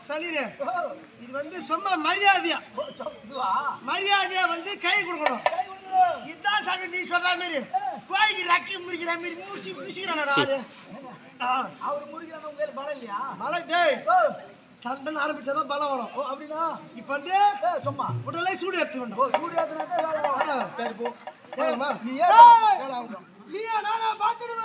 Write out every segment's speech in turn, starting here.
சலினே இது வந்து சும்மா மரியாதையா வந்து கை கொடுக்கணும். இதுதான் சாமி நீ சொல்ற மாதிரி கோயிக்கு ரக்கி முறிக்கிற மாதிரி முறிக்கிறானடா அது. அவரு முறிக்கிறான உங்க பலம் இல்லையா? பலம் டேய் சண்டன் ஆரம்பிச்சாதான் பலம் வரும். அப்படின்னா இப்ப வந்து சும்மா உடலை சூடு எடுத்து வேண்டாம். சூடு ஏத்துனாதான் வேலை ஆகும். சரி போ. நீ நீயா நானா பாத்துடுவேன்.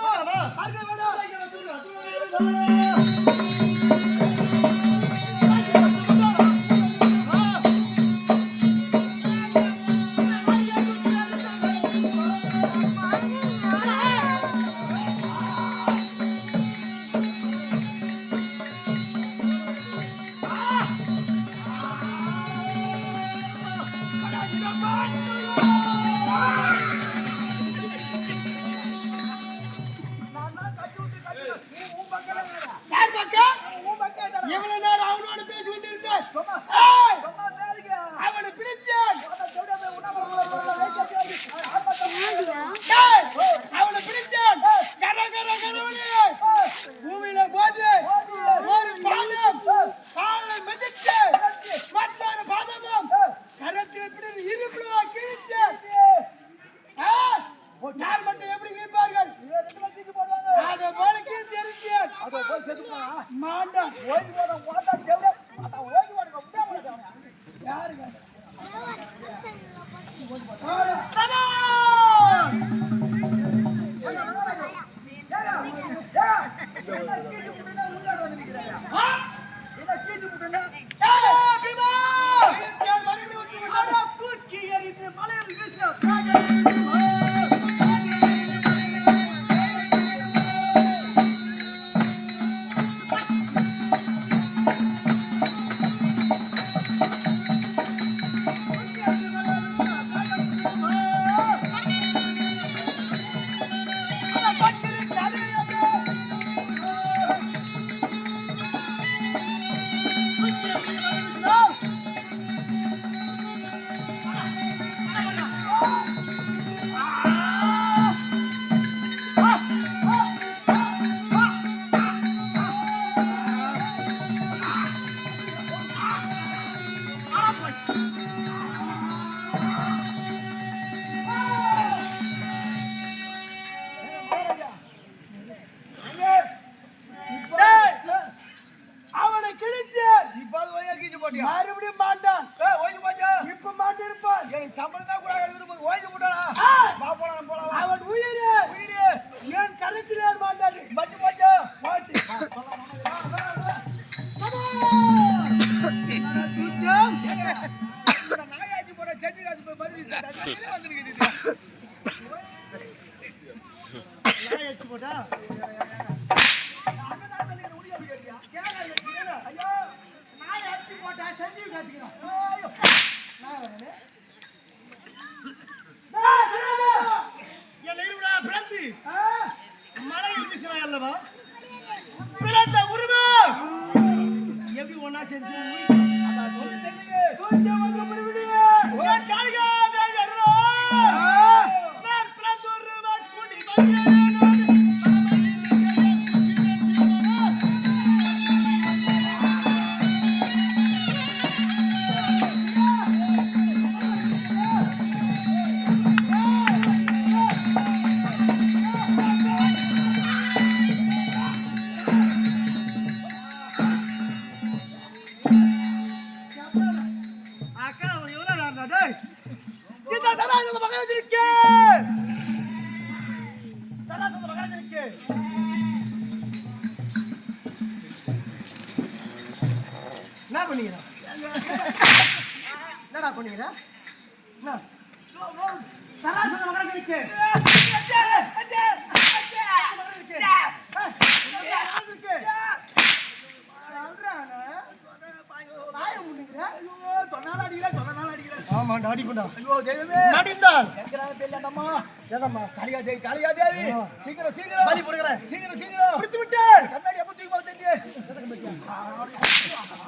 சீக்கிரம் சீக்கிரம் பலி போடுறேன். சீக்கிரம் சீக்கிரம் குடித்து விட்டு கண்ணாடி அப்ப தூக்கி போட்டு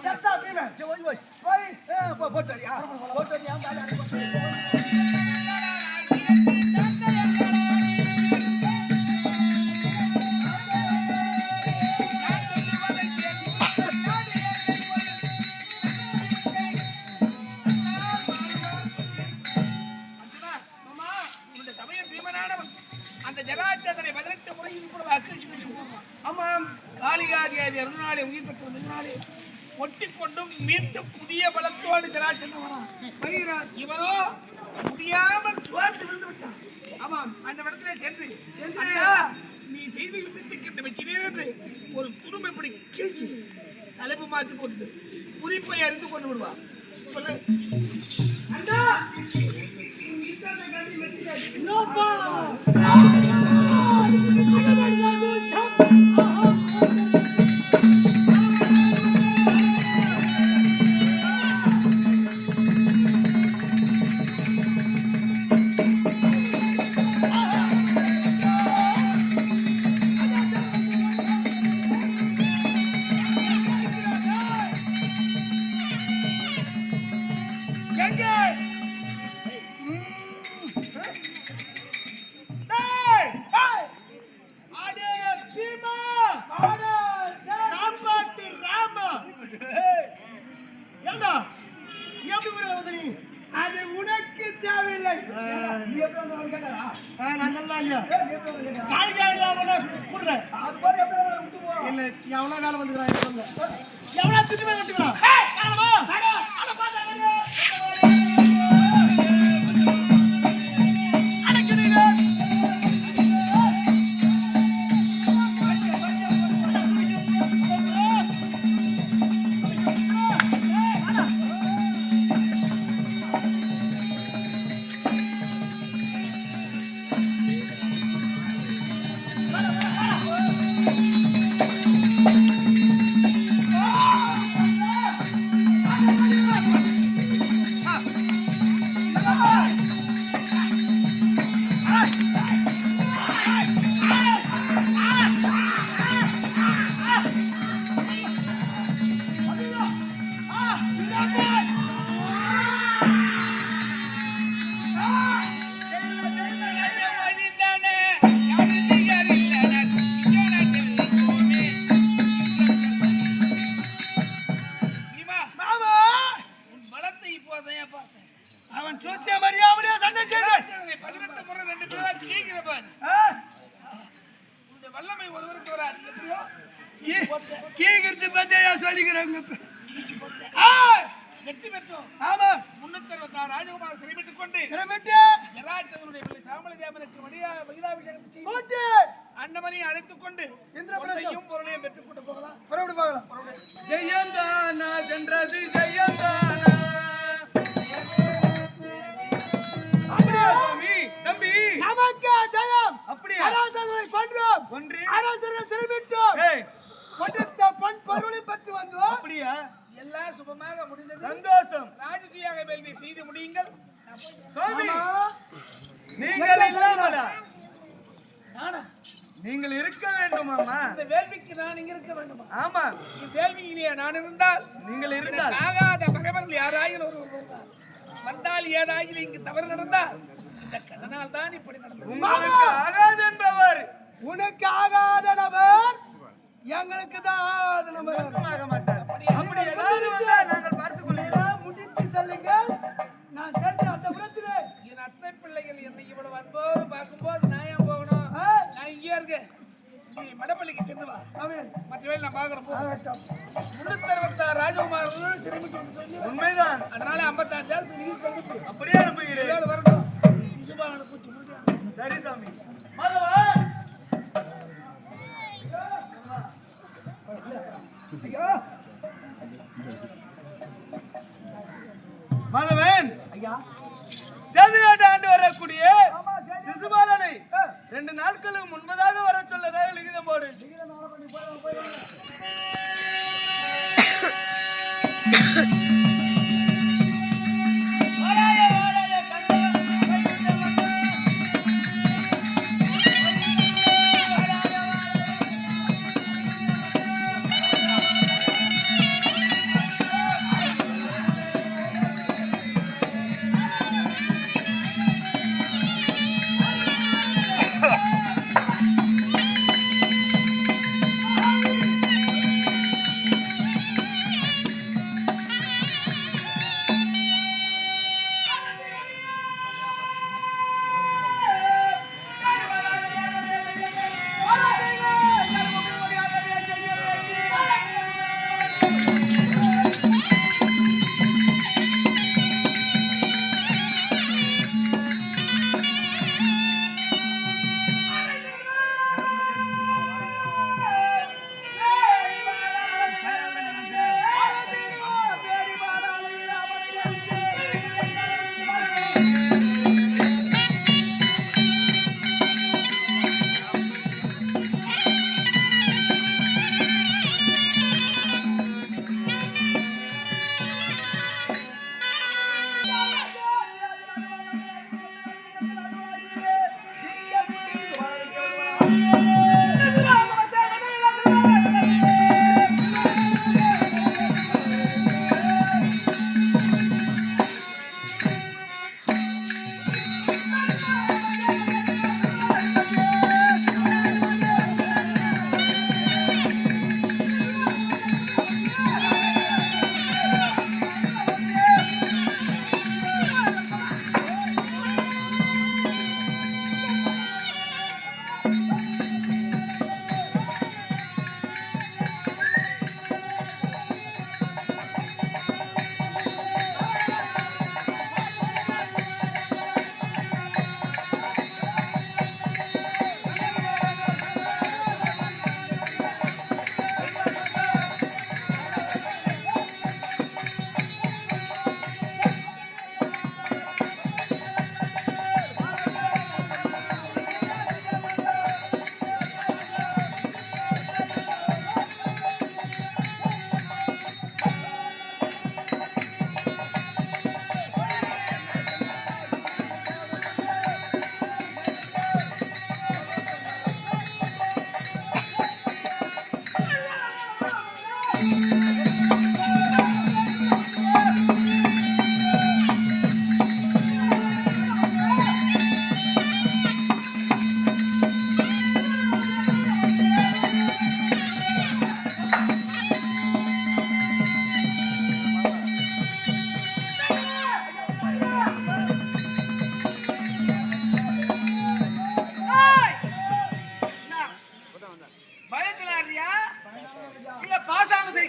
சத்தா பீமே போய் போய் போய் போட்டு உயிர் பெற்று வந்ததினாலே ஒட்டிக்கொண்டும் மீண்டும் புதிய பலத்தோடு ஜலாச்சலம் வரான் வருகிறார். இவரோ முடியாமல் சோர்ந்து விழுந்து விட்டான். ஆமாம், அந்த இடத்துல சென்று அண்ணா, நீ செய்து யுத்தத்துக்கு வச்சிருந்து ஒரு குடும்பம் இப்படி கீழ்ச்சி தலைப்பு மாற்றி போட்டு குறிப்பை அறிந்து கொண்டு விடுவார். சொல்லு அண்ணா. அது உனக்கு தேவையில்லை. இல்ல எவ்வளவு காலம் வந்துக்கிறான் எவ்வளவு திட்டு கட்டுக்கிறான். அவன் சூச்சிய மரியாதையா சண்டை செய்து 18 முறை 2 பேரா கீகிறவன். இந்த வல்லமை ஒருவருக்கு வராது. எப்படியோ கீகிருத்து பத்தியா சொல்லிக்கிறாங்க. வெற்றி பெற்றோம். ஆமா, 366 ராஜகுமார் சிறைமிட்டுக் கொண்டு ஜராசந்தனுடைய பிள்ளை சாமள தேவனுக்கு மகிழாபிஷேகம் செய்து அன்னமனை அழைத்துக் கொண்டு இந்திரபிரசையும் பொருளையும் பெற்றுக் கொண்டு போகலாம். பரவாயில்ல போகலாம். ஜெயந்தானா சென்றது ஜெயந்தானா. அப்படியே சுவாமி தம்பி நமக்கு ஜெயம். அப்படியே அரசனை கொன்றோம். அரசனை சிறைமிட்டோம். கொன்றத பண் பொருளை பற்றி வந்தோம். அப்படியே எல்லாம் சுபமாக முடிந்தது. சந்தோஷம். ராஜகீயாக வேள்வி செய்து முடியுங்கள். சுவாமி நீங்கள் இல்லாமலா நீங்கள் இருக்க வேண்டும் அம்மா. இந்த வேள்விக்கு நான் இங்க இருக்க வேண்டுமா? ஆமா, வேள்வியிலே நான் இருந்தால் நீங்கள் இருந்தால் ஆகாத பகைவர்கள் யாராயிலும் ஒருவர் வந்தால் ஏதாயிலும் இங்கு தவறு நடந்தால் இந்த கண்ணனால் தான் இப்படி நடந்தது. உங்களுக்கு ஆகாத என்பவர் உனக்கு ஆகாத நபர் எங்களுக்கு தான் ஆகாத நபர் ஆக மாட்டார். அப்படி ஏதாவது வந்தால் நாங்கள் பார்த்துக் கொள்கிறோம். முடித்து சொல்லுங்கள். நான் சென்று அந்த உலகத்திலே என் அத்தை பிள்ளைகள் என்னை இவ்வளவு அன்போடு பார்க்கும்போது நான் ஏன் போகணும்? நான் இங்கே இருக்கேன். நீ மடப்பள்ளிக்கு சென்று வா. மற்றவே நான் பார்க்குறேன். 366 ராஜகுமாரர்கள் சிறைமிட்டு உண்மைதான். அதனால 56 நீர் கண்டு அப்படியே அனுப்புகிறேன். வரட்டும். சிசுபாலனை கூட்டி முடிக்கிறேன். சரி சாமி. மாதவன் சேதுநாட்டு ஆண்டு வரக்கூடிய சிசுபாலனை 2 நாட்களுக்கு முன்பதாக வர சொல்லதாக லிகிதம் போடு.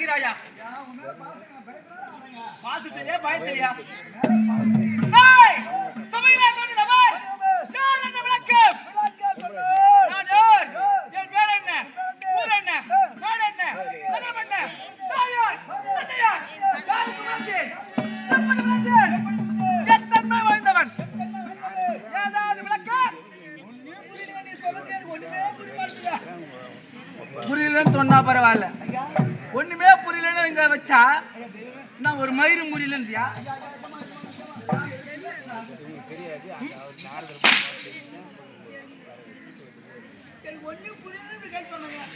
நினைக்கிறாயா? பாசத்திலே பயத்திலையா? சபையிலே தோன்றிய நபர் யார் என்ற விளக்கம்? நான் யார்? என் பேர் என்ன? ஊர் என்ன? நாடு என்ன? நகரம் என்ன? நான் யார்? அண்ணன் யார்? யாருக்கு வந்தேன்? எப்படி வந்தேன்? எத்தன்மை வாய்ந்தவன்? ஏதாவது விளக்கம்? புரியலன்னு சொன்னா பரவாயில்ல. ஒண்ணுமே புரியலன்னு இங்க வச்சா நான் ஒரு மயிறு முறியலன்றியா?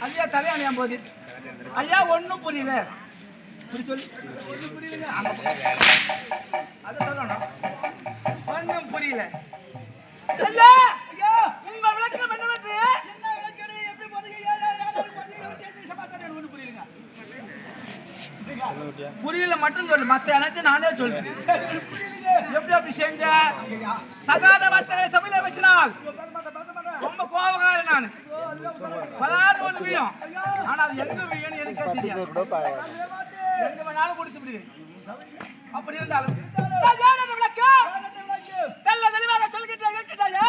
ஐயா தலையாணியா போது ஐயா ஒன்னும் புரியல. சொல்லி ஒன்னும் புரியல. அத சொல்லணும். ஒன்னும் புரியல. ஐயா ஐயா உங்க விளக்கம் என்னவென்று? என்ன விளக்கம்? எப்படி போறீங்க? சமாச்சாரம் ஒன்னும் புரியலங்க. புரியல மட்டும் சொல்லு. மத்த எனக்கு நானே சொல்றேன். எப்படி அப்படி செஞ்ச? தகாத வார்த்தை சபையில பேசினால் ரொம்ப கோபக்காரன் நான். பலாறு ஒன்று வீழும். ஆனா அது எங்க வீழும் எனக்கே தெரியாது. எங்க வேணாலும் கொடுத்து விடுவேன். அப்படி இருந்தாலும் விளக்கம் தெல்ல தெளிவாக சொல்கிட்டேன். கேட்கிட்டாயா?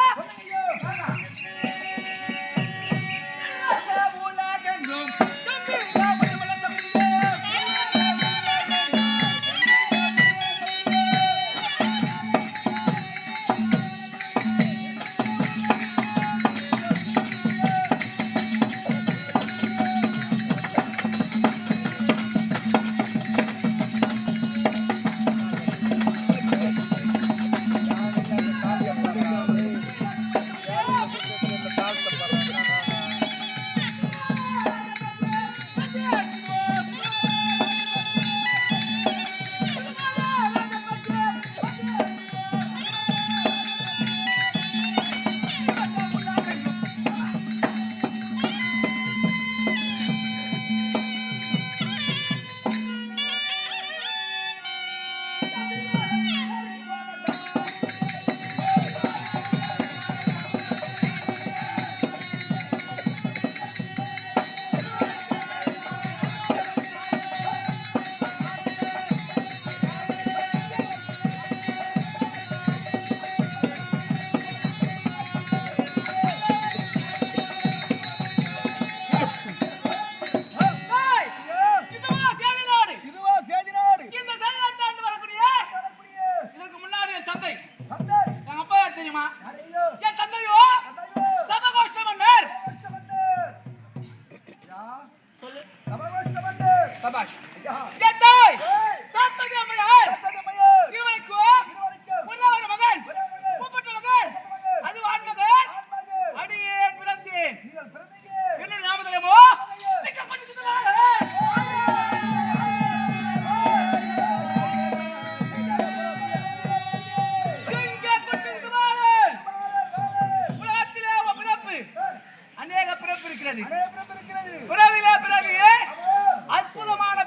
அற்புதமான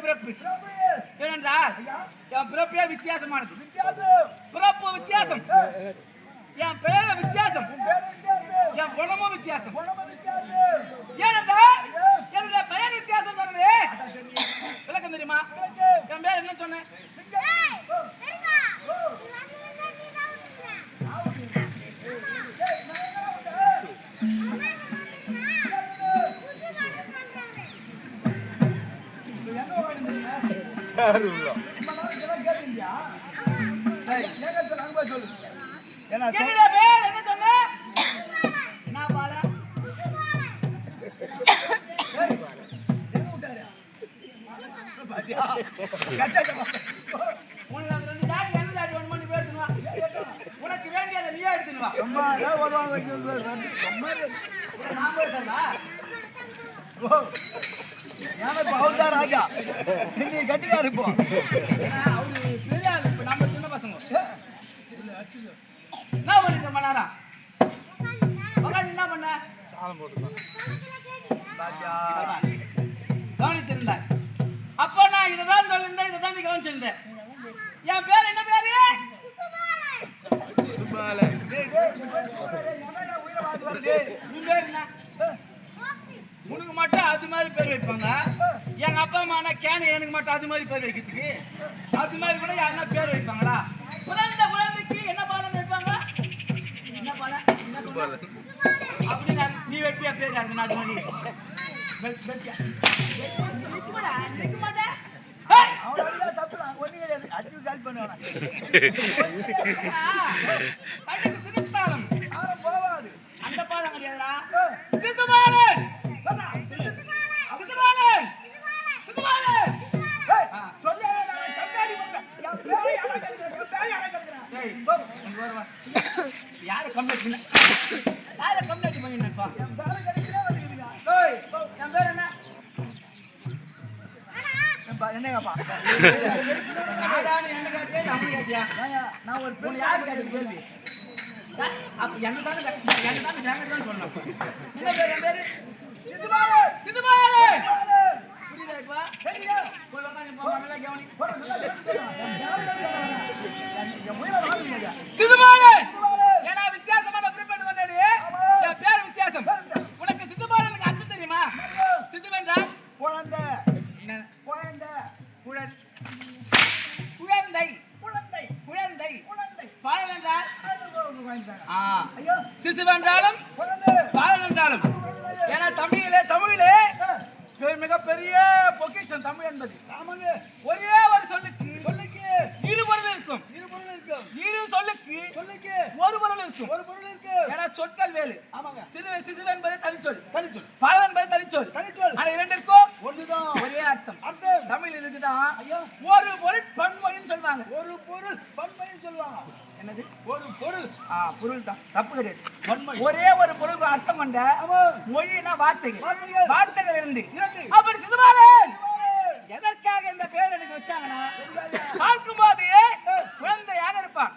பிறப்பு. ஏனென்றால் என் பிறப்பே வித்தியாசமானது. பிறப்பு வித்தியாசம், என் பெயர் வித்தியாசம், என் குணமும் வித்தியாசம். ஏனென்றால் என்னுடைய பெயர் வித்தியாசம் சொன்னது விளக்கம் தெரியுமா? என் பேர் என்ன சொன்னேன்? என்னுடைய பேர் என்ன சொன்ன? நான் பால உனக்கு ரெண்டு ஜாதி என்ன ஜாதி ஒன்று பண்ணி போயிடுவா. உனக்கு வேண்டியதை நீயே எடுத்துனுவா. நான் போயிட்டா ராஜா நீ கட்டிக்கா இருப்போம். அவரு பெரிய ஆளு. இப்ப நம்ம சின்ன பசங்க என்ன பண்ணிட்டு பண்ணாரா? என்ன பண்ண கவனித்திருந்தார். அப்போ நான் இதைதான் சொல்லியிருந்தேன், இதைதான் நீ கவனிச்சிருந்தேன். என் பேர் என்ன பேரு? உன் பேர் என்ன? உனக்கு மட்டும் அது மாதிரி பேர் வைப்பாங்க. எங்க அப்பா அம்மா கேன எனக்கு மட்டும் அது மாதிரி பேர் வைக்கிறதுக்கு அது மாதிரி கூட யாருன்னா பேர் வைப்பாங்களா? குழந்தைக்கு என்ன பாலம் வைப்பாங்க? என்ன பாலம்? அப்படின்னு நீ வைப்பியா பேர்? அது நாட்டு மணி அந்த பாலம் கிடையாதுடா. சித்துபாலன் சித்துபாலன் சித்துபாலன் யார கம்ப்ளைண்ட் பண்ணிருப்பா? என் பேர் என்ன? என்னங்கப்பா நாடானு என்ன கேட்டியா நம்ம கேட்டியா? நான் ஒரு பொண்ணு யாரு கேட்டது கேள்வி? அப்ப என்ன தானே சொன்னேன். என்ன பேர்? என் பேரு சித்துபாலன். புரியுதா? போய் உட்காந்து நல்லா கவனி. சித்துபாலன் ஏன்னா வித்தியாசமான குறிப்பிட்டு சொன்னேன். என் பேர் வித்தியாசம். உனக்கு சித்துபாலனுக்கு அர்த்தம் தெரியுமா? சித்துவென்றால் குழந்தை. என்ன குழந்தை? குழந்தை குழந்தை குழந்தை குழந்தை. பாலன் என்றால் சிசுவென்றாலும் பாலன் என்றாலும். ஏன்னா தமிழிலே மிகப்பெரிய பொக்கிஷன் தமிழ் என்பது. ஒரே ஒரு சொல்லுக்கு இரு பொருள் இருக்கும். இரு சொல்லுக்கு ஒரு பொருள் இருக்கும். ஏன்னா சொற்கள் வேறு. சிசு என்பது தனிச்சொல், பாலன் என்பது தனிச்சொல். ஆனா இரண்டிற்கும் ஒரே அர்த்தம். தமிழ் இதுக்குதான் ஒரு பொருள் பன்மொழின்னு சொல்லுவாங்க. ஒரு பொருள் பன்மொழின்னு சொல்லுவாங்க. என்னது? ஒரு பொருள். பொருள் தான், தப்பு கிடையாது. ஒரே ஒரு பொருளுக்கு அர்த்தம் கொண்ட மொழினா வார்த்தைகள் இருந்து. அப்படி சித்துபாலன் எதற்காக இந்த பேர் எனக்கு வச்சாங்கன்னா, பார்க்கும்போது குழந்தையாக இருப்பான்.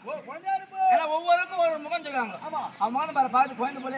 ஏன்னா ஒவ்வொருக்கும் ஒரு முகம் சொல்லுவாங்க. அவன் முகம் பார்த்து குழந்தை போல